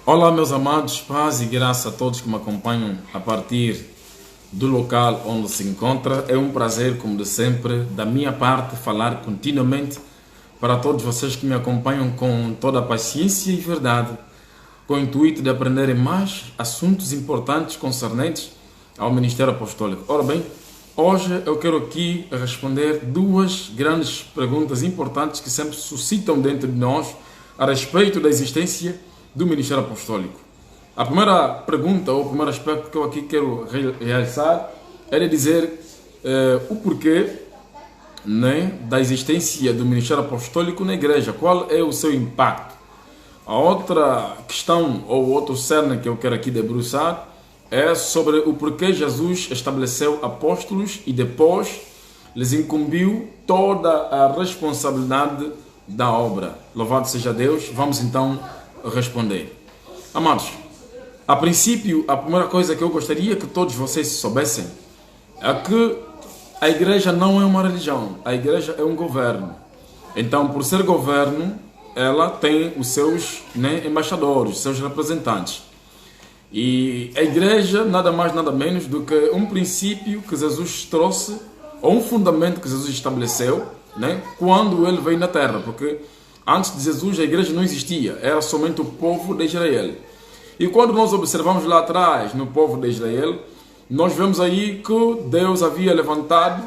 Olá, meus amados, paz e graça a todos que me acompanham a partir do local onde se encontra. É um prazer, como de sempre, da minha parte, falar continuamente para todos vocês que me acompanham com toda a paciência e verdade, com o intuito de aprenderem mais assuntos importantes concernentes ao Ministério Apostólico. Ora bem, hoje eu quero aqui responder duas grandes perguntas importantes que sempre suscitam dentro de nós a respeito da existência do Ministério Apostólico. A primeira pergunta, ou o primeiro aspecto que eu aqui quero realçar, é dizer o porquê, né, da existência do Ministério Apostólico na igreja, qual é o seu impacto. A outra questão, ou outro cerne que eu quero aqui debruçar, é sobre o porquê Jesus estabeleceu apóstolos e depois lhes incumbiu toda a responsabilidade da obra. Louvado seja Deus. Vamos então responder. Amados, a princípio, a primeira coisa que eu gostaria que todos vocês soubessem é que a igreja não é uma religião, a igreja é um governo. Então, por ser governo, ela tem os seus embaixadores, os seus representantes. E a igreja nada mais nada menos do que um princípio que Jesus trouxe, ou um fundamento que Jesus estabeleceu, quando ele veio na terra, porque antes de Jesus a igreja não existia, era somente o povo de Israel. E quando nós observamos lá atrás no povo de Israel, nós vemos aí que Deus havia levantado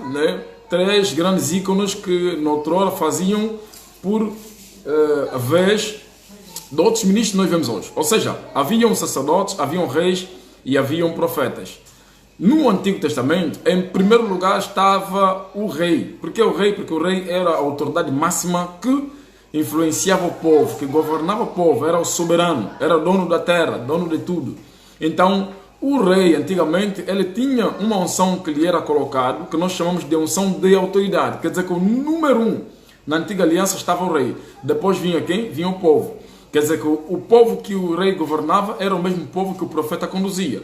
três grandes ícones que noutrora faziam por a vez de outros ministros que nós vemos hoje. Ou seja, haviam sacerdotes, haviam reis e haviam profetas. No Antigo Testamento, em primeiro lugar estava o rei. Por que o rei? Porque o rei era a autoridade máxima que influenciava o povo, que governava o povo, era o soberano, era o dono da terra, dono de tudo. Então, o rei, antigamente, ele tinha uma unção que lhe era colocado, que nós chamamos de unção de autoridade. Quer dizer que o número um na antiga aliança estava o rei. Depois vinha quem? Vinha o povo. Quer dizer que o povo que o rei governava era o mesmo povo que o profeta conduzia.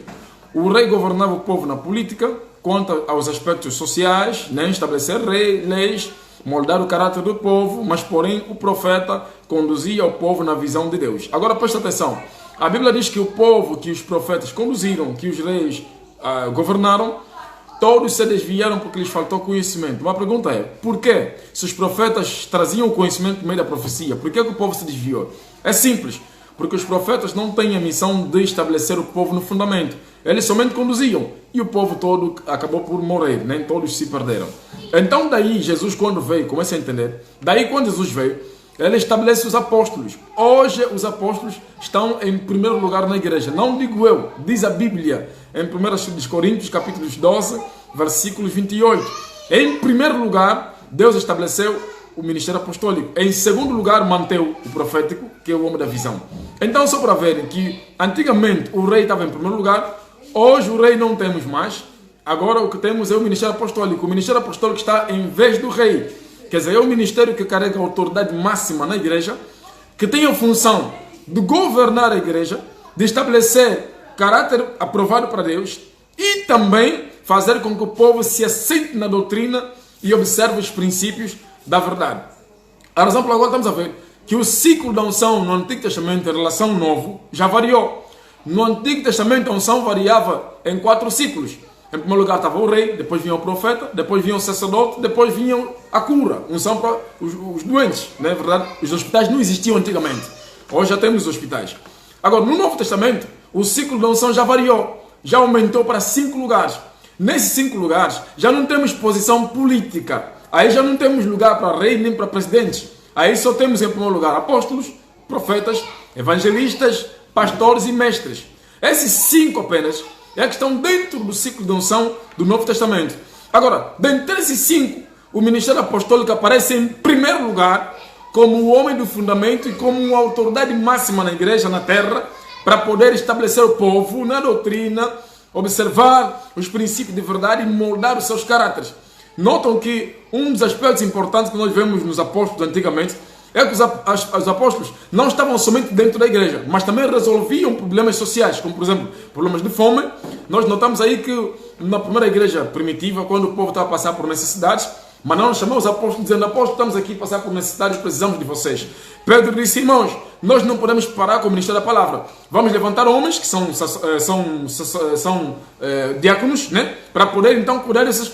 O rei governava o povo na política, quanto aos aspectos sociais, estabelecer leis, moldar o caráter do povo, mas porém o profeta conduzia o povo na visão de Deus. Agora presta atenção, a Bíblia diz que o povo que os profetas conduziram, que os reis governaram, todos se desviaram porque lhes faltou conhecimento. Uma pergunta é, por quê? Se os profetas traziam o conhecimento no meio da profecia, por que o povo se desviou? É simples, porque os profetas não têm a missão de estabelecer o povo no fundamento. Eles somente conduziam e o povo todo acabou por morrer, nem todos se perderam. Então daí Jesus quando veio, comece a entender, daí quando Jesus veio, ele estabelece os apóstolos. Hoje os apóstolos estão em primeiro lugar na igreja. Não digo eu, diz a Bíblia em 1 Coríntios capítulo 12, versículos 28. Em primeiro lugar, Deus estabeleceu o ministério apostólico. Em segundo lugar, manteve o profético, que é o homem da visão. Então, só para verem que antigamente o rei estava em primeiro lugar, hoje o rei não temos mais. Agora o que temos é o ministério apostólico. O ministério apostólico está em vez do rei. Quer dizer, é o ministério que carrega a autoridade máxima na igreja, que tem a função de governar a igreja, de estabelecer caráter aprovado para Deus e também fazer com que o povo se assente na doutrina e observe os princípios da verdade. A razão pela qual estamos a ver que o ciclo da unção no Antigo Testamento em relação ao Novo já variou. No Antigo Testamento a unção variava em 4 ciclos. Em primeiro lugar estava o rei, depois vinha o profeta, depois vinha o sacerdote, depois vinha a cura, unção para os doentes. Não é verdade? Os hospitais não existiam antigamente. Hoje já temos hospitais. Agora, no Novo Testamento, o ciclo da unção já variou. Já aumentou para 5 lugares. Nesses 5 lugares, já não temos posição política. Aí já não temos lugar para rei nem para presidentes. Aí só temos, em primeiro lugar, apóstolos, profetas, evangelistas, pastores e mestres. Esses 5 apenas é que estão dentro do ciclo de unção do Novo Testamento. Agora, dentre esses 5, o ministério apostólico aparece em primeiro lugar como o homem do fundamento e como uma autoridade máxima na igreja, na terra, para poder estabelecer o povo na doutrina, observar os princípios de verdade e moldar os seus caráteres. Notam que um dos aspectos importantes que nós vemos nos apóstolos antigamente é que os apóstolos não estavam somente dentro da igreja, mas também resolviam problemas sociais, como por exemplo, problemas de fome. Nós notamos aí que na primeira igreja primitiva, quando o povo estava a passar por necessidades, Mas não chamou os apóstolos dizendo: apóstolos, estamos aqui a passar por necessidades, precisamos de vocês. Pedro disse: irmãos, nós não podemos parar com o ministério da palavra. Vamos levantar homens que são diáconos, né? Para poder então cuidar desses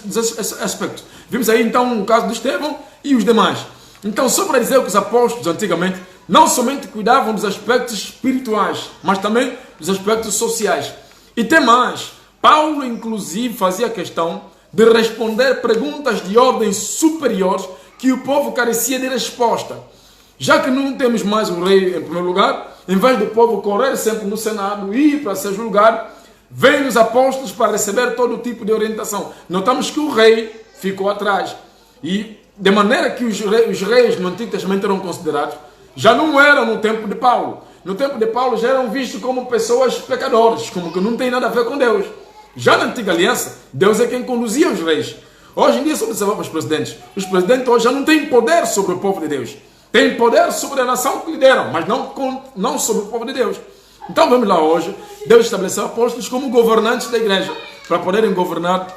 aspectos. Vimos aí então o caso de Estevão e os demais. Então, só para dizer que os apóstolos antigamente não somente cuidavam dos aspectos espirituais, mas também dos aspectos sociais. E tem mais, Paulo inclusive fazia questão de responder perguntas de ordem superior que o povo carecia de resposta. Já que não temos mais um rei em primeiro lugar, em vez do povo correr sempre no Senado e ir para ser julgado, vêm os apóstolos para receber todo tipo de orientação. Notamos que o rei ficou atrás. E de maneira que os reis no Antigo Testamento eram considerados, já não eram no tempo de Paulo. No tempo de Paulo já eram vistos como pessoas pecadoras, como que não tem nada a ver com Deus. Já na Antiga Aliança, Deus é quem conduzia os reis. Hoje em dia, se observar os presidentes hoje já não têm poder sobre o povo de Deus. Têm poder sobre a nação que lideram, mas não sobre o povo de Deus. Então vamos lá hoje, Deus estabeleceu apóstolos como governantes da igreja, para poderem governar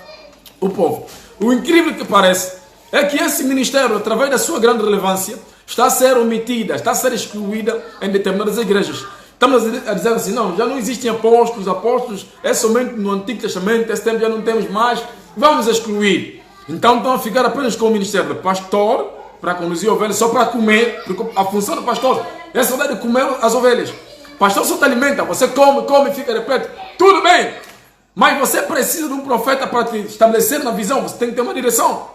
o povo. O incrível que parece é que esse ministério, através da sua grande relevância, está a ser omitida, está a ser excluída em determinadas igrejas. Estamos a dizer assim, não, já não existem apóstolos é somente no Antigo Testamento, esse tempo já não temos mais, vamos excluir. Então estão a ficar apenas com o ministério do pastor, para conduzir ovelhas, só para comer, porque a função do pastor é só de comer as ovelhas. O pastor só te alimenta, você come e fica repleto, tudo bem, mas você precisa de um profeta para te estabelecer na visão, você tem que ter uma direção.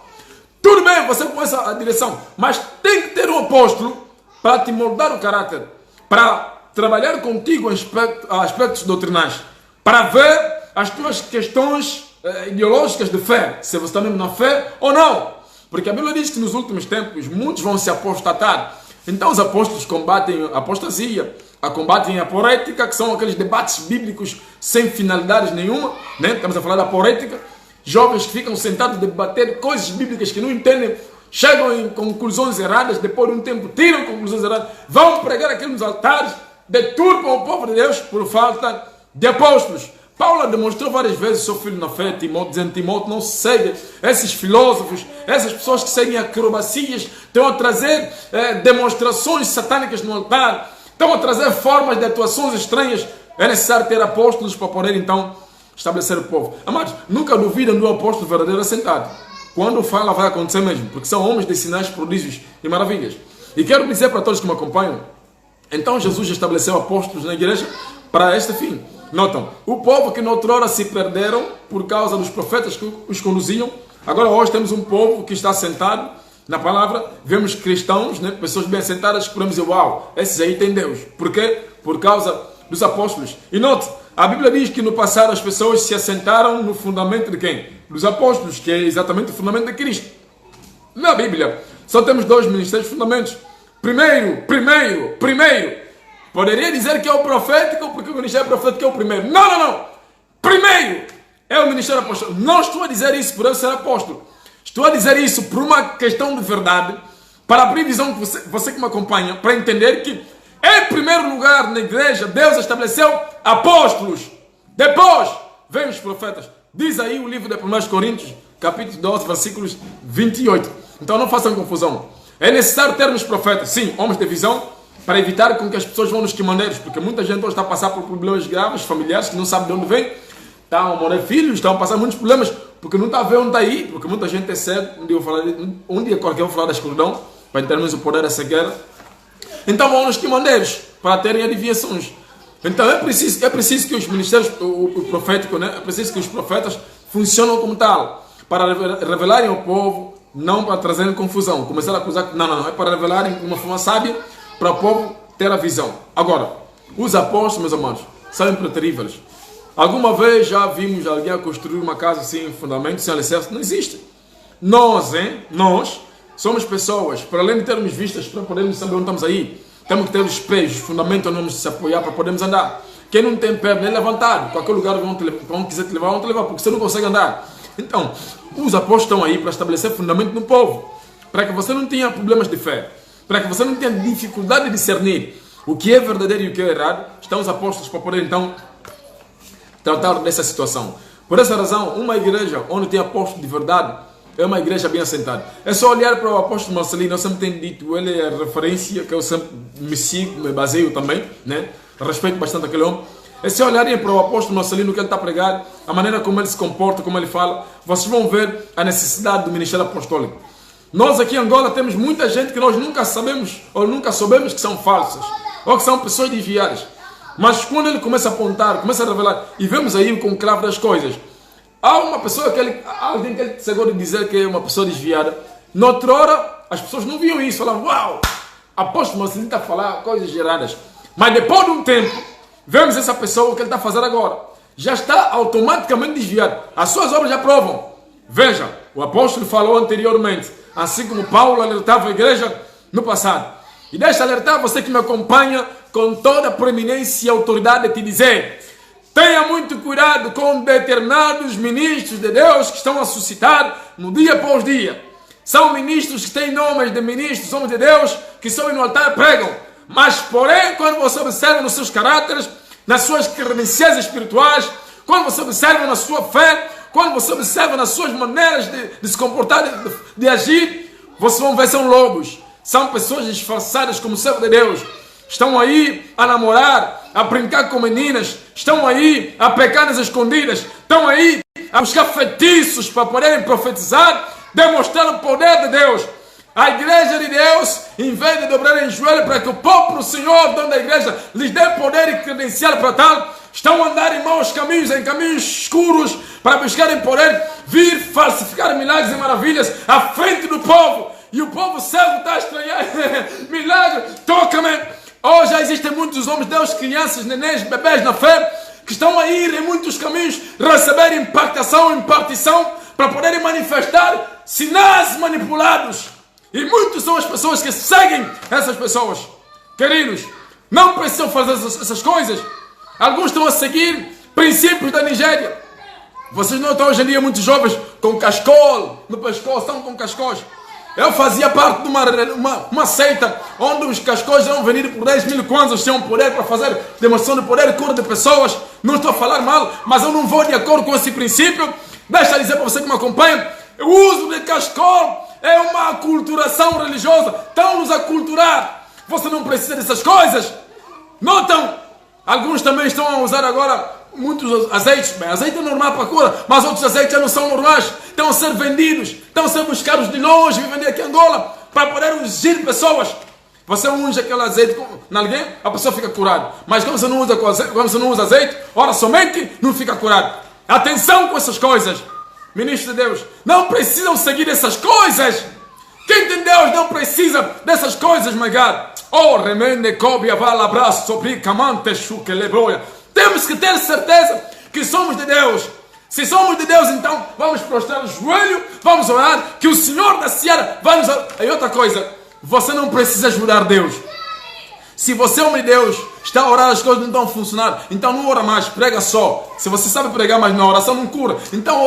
Tudo bem, você conhece a direção, mas tem que ter um apóstolo para te moldar o caráter, para trabalhar contigo aspectos doutrinais, para ver as tuas questões ideológicas de fé, se você está mesmo na fé ou não. Porque a Bíblia diz que nos últimos tempos muitos vão se apostatar. Então os apóstolos combatem a apostasia, combatem a aporética, que são aqueles debates bíblicos sem finalidade nenhuma, né? Estamos a falar da aporética. Jovens que ficam sentados a debater coisas bíblicas que não entendem, chegam em conclusões erradas, depois de um tempo tiram conclusões erradas, vão pregar aquilo nos altares, deturpam o povo de Deus por falta de apóstolos. Paulo demonstrou várias vezes seu filho na fé, Timóteo, dizendo: Timóteo, não segue esses filósofos, essas pessoas que seguem acrobacias, estão a trazer demonstrações satânicas no altar, estão a trazer formas de atuações estranhas. É necessário ter apóstolos para poder então estabelecer o povo. Amados, nunca duvidem do apóstolo verdadeiro assentado. Quando fala vai acontecer mesmo, porque são homens de sinais, prodígios e maravilhas. E quero dizer para todos que me acompanham, então Jesus estabeleceu apóstolos na igreja para este fim. Notam, o povo que noutrora se perderam por causa dos profetas que os conduziam, agora hoje temos um povo que está sentado na palavra, vemos cristãos, né, pessoas bem assentadas que podemos dizer: uau, esses aí têm Deus. Por quê? Por causa dos apóstolos. E note, a Bíblia diz que no passado as pessoas se assentaram no fundamento de quem? Dos apóstolos, que é exatamente o fundamento de Cristo. Na Bíblia só temos dois ministérios fundamentos. Primeiro, poderia dizer que é o profético, porque o ministério profético é o primeiro. Não. Primeiro é o ministério apostólico. Não estou a dizer isso por eu ser apóstolo. Estou a dizer isso por uma questão de verdade, para abrir visão, você que me acompanha, para entender que, em primeiro lugar, na igreja, Deus estabeleceu apóstolos. Depois, vem os profetas. Diz aí o livro de 1 Coríntios, capítulo 12, versículos 28. Então não façam confusão. É necessário termos profetas, sim, homens de visão, para evitar com que as pessoas vão nos queimandeiros, porque muita gente hoje está a passar por problemas graves, familiares, que não sabe de onde vem, estão a morrer filhos, estão a passar muitos problemas, porque não está a ver onde está aí, porque muita gente é cego. Um dia qualquer eu vou falar da escuridão, para entendermos o poder dessa guerra. Então vão nos queimandeiros, para terem adivinhações. Então é preciso que os ministérios, o profético, né? É preciso que os profetas funcionem como tal, para revelarem ao povo, não para trazerem confusão. Começar a acusar, não, é para revelarem de uma forma sábia, para o povo ter a visão. Agora, os apóstolos, meus amados, são impreteríveis. Alguma vez já vimos alguém a construir uma casa sem fundamento, sem alicerce? Não existe. Nós somos pessoas, para além de termos vistas, para podermos saber onde estamos aí, temos que ter os pés, os fundamentos onde vamos se apoiar para podermos andar. Quem não tem pé, nem levantado, qualquer lugar onde quiser te levar, vão te levar, porque você não consegue andar. Então, os apóstolos estão aí para estabelecer fundamento no povo, para que você não tenha problemas de fé, para que você não tenha dificuldade de discernir o que é verdadeiro e o que é errado. Estão os apóstolos para poder então tratar dessa situação. Por essa razão, uma igreja onde tem apóstolos de verdade é uma igreja bem assentada. É só olhar para o apóstolo Marcelino, eu sempre tenho dito, ele é a referência que eu sempre me sigo, me baseio também, né? Respeito bastante aquele homem. É só olharem para o apóstolo Marcelino, que ele está a pregar, a maneira como ele se comporta, como ele fala, vocês vão ver a necessidade do ministério apostólico. Nós aqui em Angola temos muita gente que nós nunca sabemos, ou nunca soubemos que são falsas, ou que são pessoas desviadas. Mas quando ele começa a apontar, começa a revelar, e vemos aí o conclave das coisas, há uma pessoa alguém que ele chegou a dizer que é uma pessoa desviada. Noutra hora, as pessoas não viam isso, falavam, uau, apóstolo Marcelino está a falar coisas geradas. Mas depois de um tempo, vemos essa pessoa, o que ele está a fazer agora, já está automaticamente desviado. As suas obras já provam. Veja, o apóstolo falou anteriormente, assim como Paulo alertava a igreja no passado. E deixa alertar você que me acompanha com toda a preeminência e autoridade de te dizer: tenha muito cuidado com determinados ministros de Deus que estão a suscitar no dia após dia. São ministros que têm nomes de ministros, homens de Deus, que sobem no altar e pregam. Mas, porém, quando você observa nos seus caráteres, nas suas credenciais espirituais, quando você observa na sua fé, quando você observa nas suas maneiras de se comportar, de agir, vocês vão ver que são lobos. São pessoas disfarçadas como servo de Deus. Estão aí a namorar, a brincar com meninas, estão aí a pecar nas escondidas, estão aí a buscar feitiços para poderem profetizar, demonstrar o poder de Deus. A igreja de Deus, em vez de dobrar em joelho para que o próprio Senhor, dono da igreja, lhes dê poder e credencial para tal, estão a andar em maus caminhos, em caminhos escuros, para buscarem poder vir falsificar milagres e maravilhas à frente do povo. E o povo servo está a estranhar. Milagre, toca-me. Hoje já existem muitos homens de Deus, crianças, nenéns, bebês na fé, que estão a ir em muitos caminhos, receber impartição, para poderem manifestar sinais manipulados. E muitas são as pessoas que seguem essas pessoas. Queridos, não precisam fazer essas coisas. Alguns estão a seguir princípios da Nigéria. Vocês não estão hoje em dia muitos jovens com cascol no pescoço, estão com cascóis. Eu fazia parte de uma seita onde os cascóis eram vendidos por 10 mil kwanzas, tinham poder para fazer demonstração de poder e cura de pessoas. Não estou a falar mal, mas eu não vou de acordo com esse princípio. Deixa eu dizer para você que me acompanha, o uso de cascol é uma aculturação religiosa. Estão-nos a culturar. Você não precisa dessas coisas. Notam? Alguns também estão a usar agora muitos azeites. Bem, azeite é normal para a cura, mas outros azeites já não são normais. Estão a ser vendidos, estão a ser buscados de longe, vêm vender aqui em Angola, para poder ungir pessoas. Você unge aquele azeite com alguém, a pessoa fica curada. Mas quando você não usa azeite, ora somente não fica curado. Atenção com essas coisas. Ministros de Deus, não precisam seguir essas coisas. Quem tem Deus não precisa dessas coisas, my God. Oh, remende cobia vala abraço sobre camante chuque lebroia. Temos que ter certeza que somos de Deus. Se somos de Deus, então vamos prostrar o joelho, vamos orar, que o Senhor da Seara vai nos... E outra coisa, você não precisa ajudar Deus. Se você é homem de Deus, está a orar, as coisas não estão a funcionar, então não ora mais, prega só. Se você sabe pregar, mas na oração não cura, então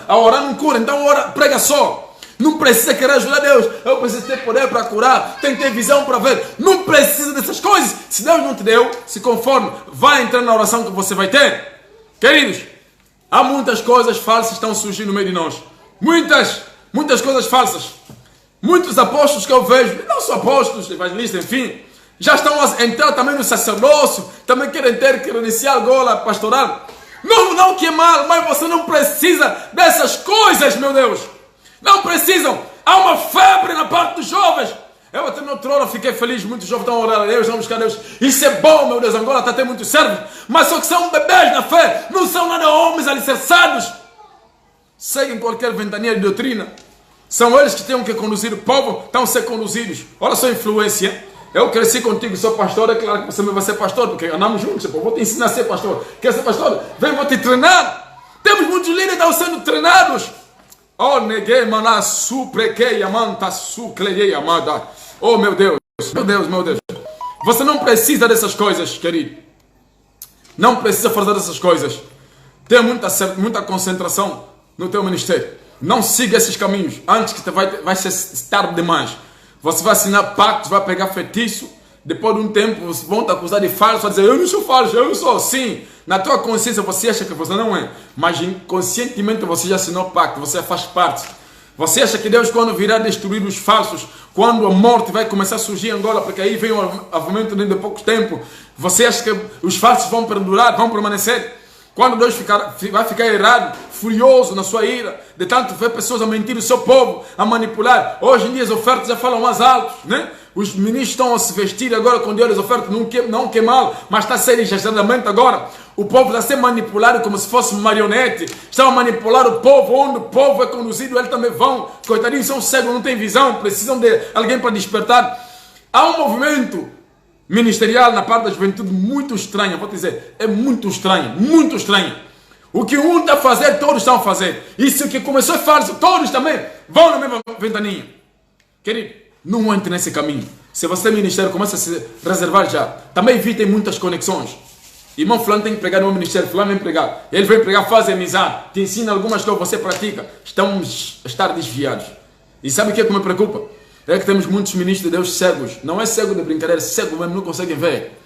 a orar não cura, então prega só. Não precisa querer ajudar Deus. Eu preciso ter poder para curar, tem que ter visão para ver. Não precisa dessas coisas. Se Deus não te deu, se conforme, vai entrar na oração que você vai ter. Queridos, há muitas coisas falsas que estão surgindo no meio de nós. Muitas coisas falsas. Muitos apóstolos que eu vejo, não só apóstolos, evangelistas, enfim, já estão a entrar também no sacerdócio, também querem ter credencial agora pastoral. Não que é mal, mas você não precisa dessas coisas, meu Deus. Não precisam. Há uma febre na parte dos jovens. Eu até na outra hora fiquei feliz, muitos jovens estão a orar a Deus, estão a buscar a Deus. Isso é bom, meu Deus, Angola está a ter muitos servos, mas só que são bebês na fé, não são nada homens alicerçados. Seguem qualquer ventania de doutrina. São eles que têm que conduzir o povo, estão a ser conduzidos. Olha só a influência. Eu cresci contigo, sou pastor, é claro que você vai ser pastor, porque andamos juntos, eu vou te ensinar a ser pastor. Quer ser pastor? Vem, vou te treinar. Temos muitos líderes que estão sendo treinados. Oh, neguei, maná, suprequei, amanta, sucleiei, amada. Oh, meu Deus, meu Deus, meu Deus. Você não precisa dessas coisas, querido. Não precisa fazer dessas coisas. Tenha muita concentração no teu ministério. Não siga esses caminhos, antes que vai ser tarde demais. Você vai assinar pactos, vai pegar feitiço. Depois de um tempo, vão te acusar de falso, vai dizer, eu não sou falso, eu não sou assim. Na tua consciência você acha que você não é, mas inconscientemente você já assinou pacto, você faz parte. Você acha que Deus, quando virá destruir os falsos, quando a morte vai começar a surgir em Angola, porque aí vem um avivamento dentro de pouco tempo, você acha que os falsos vão perdurar, vão permanecer? Quando Deus vai ficar irado, furioso na sua ira, de tanto ver pessoas a mentir o seu povo, a manipular. Hoje em dia as ofertas já falam mais altos, né? Os ministros estão a se vestir agora com Deus, as ofertas não que mal, mas está a ser exageradamente agora. O povo está a ser manipulado como se fosse marionete. Estão a manipular o povo, onde o povo é conduzido, eles também vão. Coitadinhos, são cegos, não têm visão, precisam de alguém para despertar. Há um movimento ministerial na parte da juventude muito estranho, vou te dizer, é muito estranho, muito estranho. O que um está a fazer, todos estão a fazer. E se o que começou é falso, todos também vão na mesma ventaninha. Querido, não entre nesse caminho. Se você é ministério, começa a se reservar já. Também evitem muitas conexões. Irmão fulano tem que pregar no meu ministério, fulano vem pregar. Ele vem pregar, faz amizade, te ensina algumas coisas, você pratica. Estamos a estar desviados. E sabe o que é que me preocupa? É que temos muitos ministros de Deus cegos. Não é cego de brincadeira, é cego mesmo, não conseguem ver.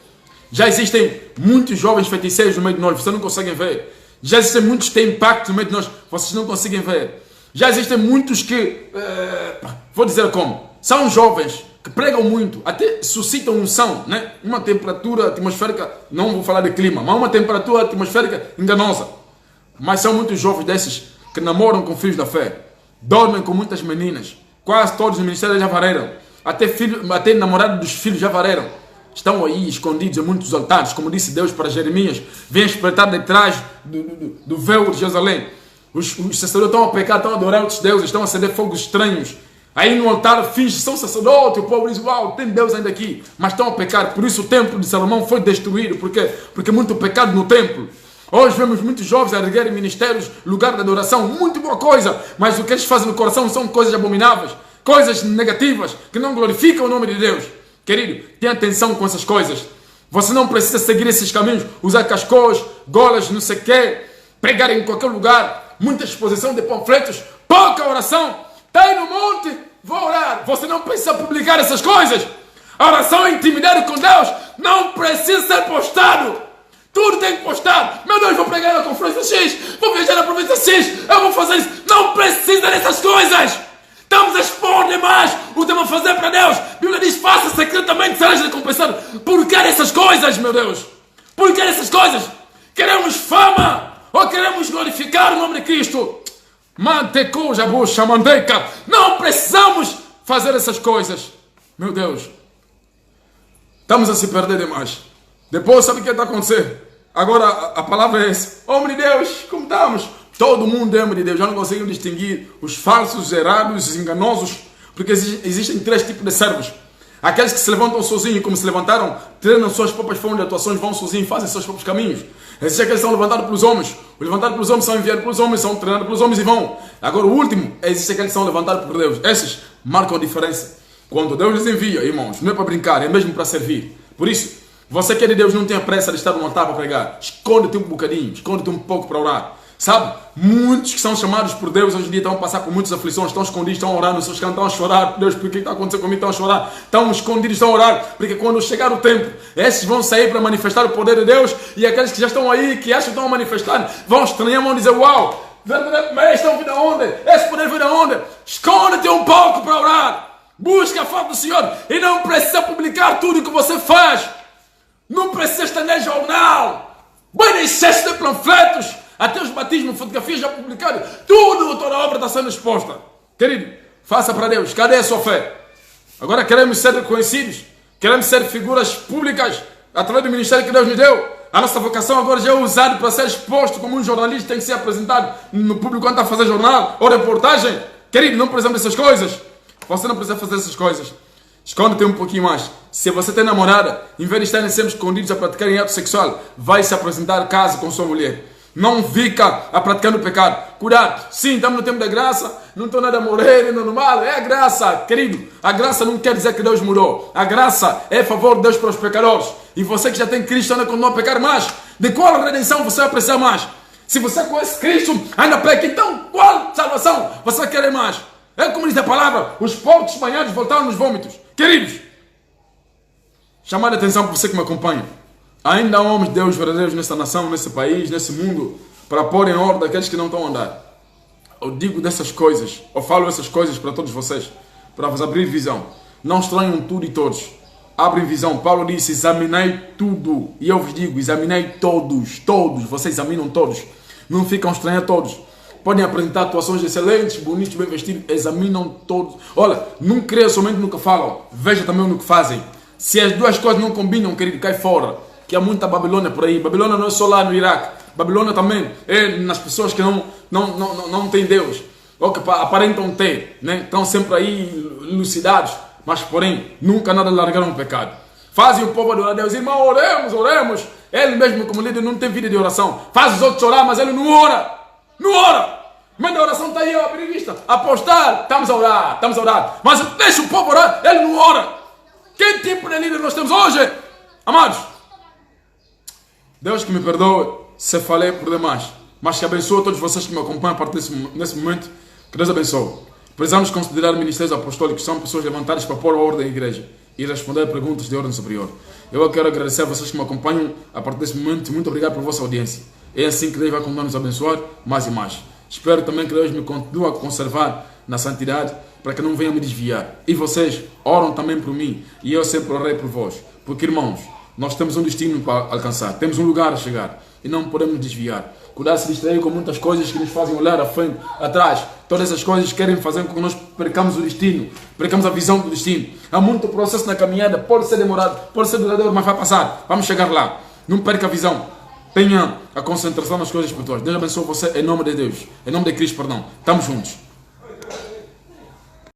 Já existem muitos jovens feiticeiros no meio de nós, vocês não conseguem ver. Já existem muitos que têm impacto no meio de nós, vocês não conseguem ver. Já existem muitos que, vou dizer como, são jovens que pregam muito, até suscitam unção, né? Uma temperatura atmosférica, não vou falar de clima, mas uma temperatura atmosférica enganosa. Mas são muitos jovens desses que namoram com filhos da fé, dormem com muitas meninas. Quase todos os ministérios já vareram. Até namorado dos filhos já vareram. Estão aí escondidos em muitos altares. Como disse Deus para Jeremias. Vem espreitar detrás do véu de Jerusalém. Os sacerdotes estão a pecar, estão a adorar outros deuses. Estão a acender fogos estranhos. Aí no altar fingem que são sacerdotes. O povo diz, uau, tem Deus ainda aqui. Mas estão a pecar. Por isso o templo de Salomão foi destruído. Por quê? Porque muito pecado no templo. Hoje vemos muitos jovens a erguerem ministérios, lugar de adoração, muito boa coisa, mas o que eles fazem no coração são coisas abomináveis, coisas negativas, que não glorificam o nome de Deus. Querido, tenha atenção com essas coisas. Você não precisa seguir esses caminhos, usar cascões, golas, não sei o quê, pregar em qualquer lugar, muita exposição de panfletos, pouca oração. Está aí no monte, vou orar. Você não precisa publicar essas coisas. A oração é intimidade com Deus, não precisa ser postado. Tudo tem que postar. Meu Deus, vou pregar na conferência X, vou viajar na província X, eu vou fazer isso. Não precisa dessas coisas. Estamos a expor demais o que temos a fazer para Deus. A Bíblia diz, faça secretamente, serás recompensado. Por que essas coisas, meu Deus? Por que essas coisas? Queremos fama ou queremos glorificar o nome de Cristo? Mantecoja, bucha, mandeca. Não precisamos fazer essas coisas. Meu Deus. Estamos a se perder demais. Depois, sabe o que está acontecendo? Agora, a palavra é essa. Homem de Deus, como estamos? Todo mundo é homem de Deus. Já não conseguem distinguir os falsos, os errados, os enganosos. Porque existem três tipos de servos. Aqueles que se levantam sozinhos, como se levantaram, treinam suas próprias formas de atuações, vão sozinhos, fazem seus próprios caminhos. Existem aqueles que são levantados pelos homens. Os levantados pelos homens são enviados pelos homens, são treinados pelos homens e vão. Agora, o último, existem aqueles que são levantados por Deus. Esses marcam a diferença. Quando Deus les envia, irmãos, não é para brincar, é mesmo para servir. Por isso, você que é de Deus, não tenha pressa de estar no altar para pregar. Esconde-te um bocadinho, esconde-te um pouco para orar. Sabe? Muitos que são chamados por Deus hoje em dia estão a passar por muitas aflições, estão escondidos, estão a orar nos seus cantos, estão a chorar. Deus, por que está acontecendo comigo? Estão a chorar. Estão escondidos, estão a orar. Porque quando chegar o tempo, esses vão sair para manifestar o poder de Deus. E aqueles que já estão aí, que acham que estão a manifestar, vão estranhar, vão dizer, uau, mas estão vindo aonde? Esse poder vem de onde? Esconde-te um pouco para orar. Busca a face do Senhor. E não precisa publicar tudo o que você faz. Não precisa estender jornal. Bem, excesso de panfletos. Até os batismos, fotografias já publicadas. Tudo, toda a obra está sendo exposta. Querido, faça para Deus. Cadê a sua fé? Agora queremos ser reconhecidos. Queremos ser figuras públicas através do ministério que Deus nos deu. A nossa vocação agora já é usada para ser exposto como um jornalista tem que ser apresentado no público quando está a fazer jornal ou reportagem. Querido, não precisamos dessas coisas. Você não precisa fazer essas coisas. Esconde-te um pouquinho mais. Se você tem namorada, em vez de estarem sempre escondidos a praticarem ato sexual, vai se apresentar casa com sua mulher. Não fica a praticando pecado. Cuidado. Sim, estamos no tempo da graça. Não estou nada a morrer, não normal. É a graça, querido. A graça não quer dizer que Deus mudou. A graça é a favor de Deus para os pecadores. E você que já tem Cristo ainda continua a pecar mais. De qual redenção você vai precisar mais? Se você conhece Cristo, ainda peca. Então, qual salvação você vai querer mais? É como diz a palavra. Os porcos banhados voltaram nos vômitos. Queridos, chamar a atenção para você que me acompanha. Ainda há homens de Deus verdadeiros nessa nação, nesse país, nesse mundo, para pôr em ordem aqueles que não estão a andar. eu digo dessas coisas, eu falo essas coisas para todos vocês, para vos abrir visão. Não estranham tudo e todos. Abrem visão. Paulo disse, examinei tudo. E eu vos digo, examinei todos. Todos. Vocês examinam todos. Não ficam estranhando todos. Podem apresentar atuações excelentes, bonitos, bem vestidos. Examinam todos. Olha, não creia somente no que falam. Veja também no que fazem. Se as duas coisas não combinam, querido, cai fora. Que há muita Babilônia por aí. Babilônia não é só lá no Iraque. Babilônia também é nas pessoas que não têm Deus. Ou que aparentam ter. Né? Estão sempre aí elucidados. Mas, porém, nunca nada largaram o pecado. Fazem o povo adorar a Deus. Irmão, oremos, oremos. Ele mesmo, como líder, não tem vida de oração. Faz os outros chorar, mas ele não ora. Não ora. Mas a oração está aí, ó, prevista. Apostar, estamos a orar. Mas deixa o povo orar, ele não ora. Que tipo de líder nós temos hoje? Amados, Deus que me perdoe se falei por demais. Mas que abençoe todos vocês que me acompanham a partir desse momento. Que Deus abençoe. Precisamos considerar ministérios apostólicos, são pessoas levantadas para pôr a ordem da igreja e responder perguntas de ordem superior. Eu quero agradecer a vocês que me acompanham a partir desse momento. Muito obrigado por vossa audiência. É assim que Deus vai continuar nos abençoar mais e mais. Espero também que Deus me continue a conservar na santidade para que não venha me desviar. E vocês oram também por mim e eu sempre orei por vós. Porque, irmãos, nós temos um destino para alcançar, temos um lugar a chegar e não podemos desviar. Cuidado se distrair com muitas coisas que nos fazem olhar à frente, atrás. Todas essas coisas querem fazer com que nós percamos o destino, percamos a visão do destino. Há muito processo na caminhada, pode ser demorado, pode ser duradouro, mas vai passar. Vamos chegar lá. Não perca a visão. Tenha a concentração nas coisas espirituais. Deus abençoe você em nome de Deus. Em nome de Cristo, perdão. Estamos juntos.